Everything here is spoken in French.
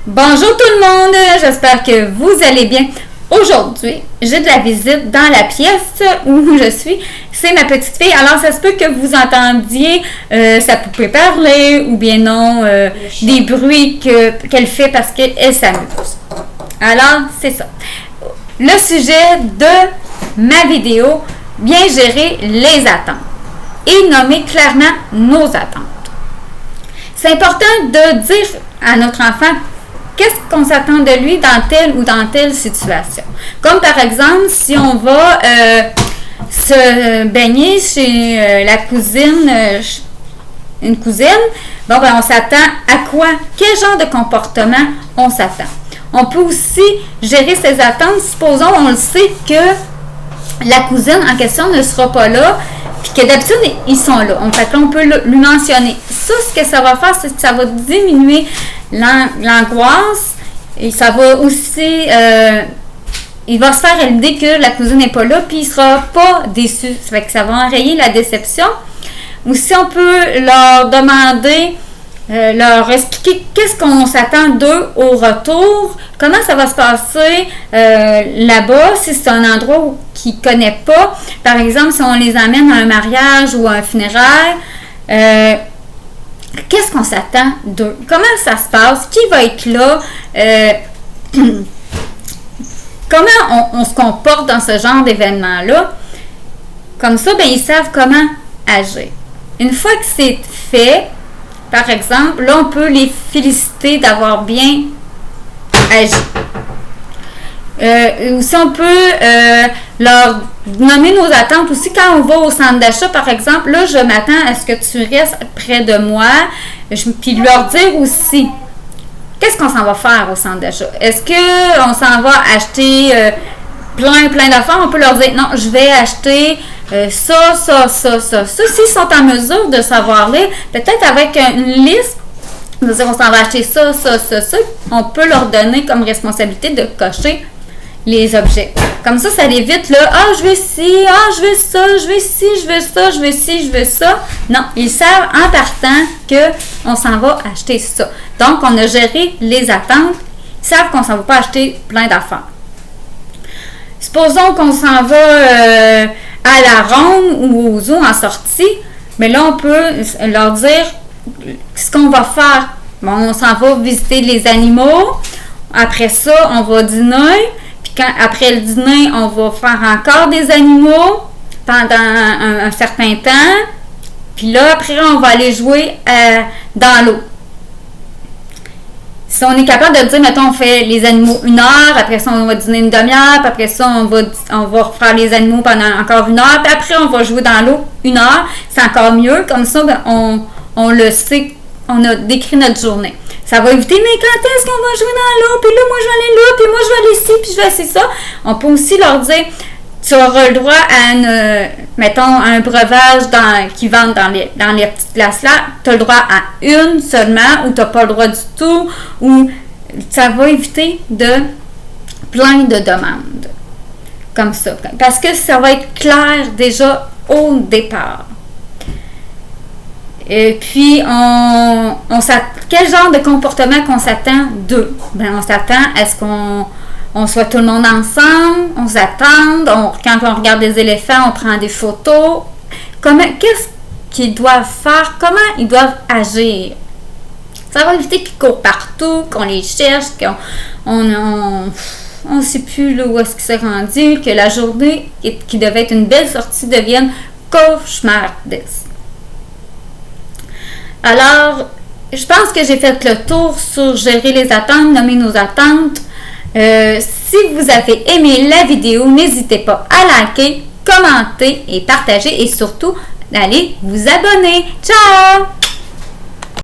Bonjour tout le monde, j'espère que vous allez bien. Aujourd'hui, j'ai de la visite dans la pièce où je suis. C'est ma petite fille, alors ça se peut que vous entendiez sa poupée parler ou bien non des bruits qu'elle fait parce qu'elle s'amuse. Alors, c'est ça. Le sujet de ma vidéo, bien gérer les attentes et nommer clairement nos attentes. C'est important de dire à notre enfant qu'est-ce qu'on s'attend de lui dans telle ou dans telle situation. Comme par exemple, si on va se baigner chez la cousine, une cousine, bon, ben, on s'attend à quoi? Quel genre de comportement on s'attend? On peut aussi gérer ses attentes. Supposons, on le sait que la cousine en question ne sera pas là, puis que d'habitude, ils sont là. On peut lui mentionner. Ça, ce que ça va faire, c'est que ça va diminuer l'angoisse et ça va aussi... il va se faire l'idée que la cousine n'est pas là, puis il ne sera pas déçu. Ça fait que ça va enrayer la déception. Ou si on peut leur demander... leur expliquer qu'est-ce qu'on s'attend d'eux au retour, comment ça va se passer là-bas, si c'est un endroit qu'ils ne connaissent pas. Par exemple, si on les amène à un mariage ou à un funéraire, qu'est-ce qu'on s'attend d'eux? Comment ça se passe? Qui va être là? Comment on se comporte dans ce genre d'événement-là? Comme ça, ben, ils savent comment agir. Une fois que c'est fait, par exemple, là, on peut les féliciter d'avoir bien agi. Aussi, on peut leur nommer nos attentes. Aussi, quand on va au centre d'achat, par exemple, là, je m'attends à ce que tu restes près de moi. Puis leur dire aussi, qu'est-ce qu'on s'en va faire au centre d'achat? Est-ce qu'on s'en va acheter plein d'affaires? On peut leur dire, non, je vais acheter... ça. S'ils sont en mesure de savoir lire, peut-être avec une liste, on s'en va acheter ça, on peut leur donner comme responsabilité de cocher les objets. Comme ça évite le « Ah, je veux ci, ah, je veux ça, je veux ci, je veux ça, je veux ci, je veux ça ». Non, ils savent en partant qu'on s'en va acheter ça. Donc, on a géré les attentes. Ils savent qu'on s'en va pas acheter plein d'affaires. Supposons qu'on s'en va... à la ronde ou au zoo en sortie, mais là, on peut leur dire ce qu'on va faire. Bon, on s'en va visiter les animaux. Après ça, on va dîner. Puis après le dîner, on va faire encore des animaux pendant un certain temps. Puis là, après, on va aller jouer dans l'eau. Si on est capable de dire, mettons, on fait les animaux 1 heure, après ça, on va dîner une demi-heure, puis après ça, on va refaire les animaux pendant encore 1 heure, puis après, on va jouer dans l'eau 1 heure. C'est encore mieux. Comme ça, ben, on le sait, on a décrit notre journée. Ça va éviter, mais quand est-ce qu'on va jouer dans l'eau? Puis là, moi, je vais aller là, puis moi, je vais aller ici, puis je vais essayer ça. On peut aussi leur dire, tu auras le droit à un breuvage qui vendent dans les petites glaces-là. Tu as le droit à une seulement, ou tu n'as pas le droit du tout, ou ça va éviter plein de demandes. Comme ça. Parce que ça va être clair déjà au départ. Et puis, quel genre de comportement qu'on s'attend d'eux? Ben, on s'attend à ce qu'on soit tout le monde ensemble, on s'attend, quand on regarde des éléphants, on prend des photos. Qu'est-ce qu'ils doivent faire? Comment ils doivent agir? Ça va éviter qu'ils courent partout, qu'on les cherche, qu'on ne sait plus là, où est-ce qu'ils sont rendus, que la journée qui devait être une belle sortie devienne cauchemardesque. Alors, je pense que j'ai fait le tour sur gérer les attentes, nommer nos attentes. Si vous avez aimé la vidéo, n'hésitez pas à liker, commenter et partager et surtout d'aller vous abonner. Ciao!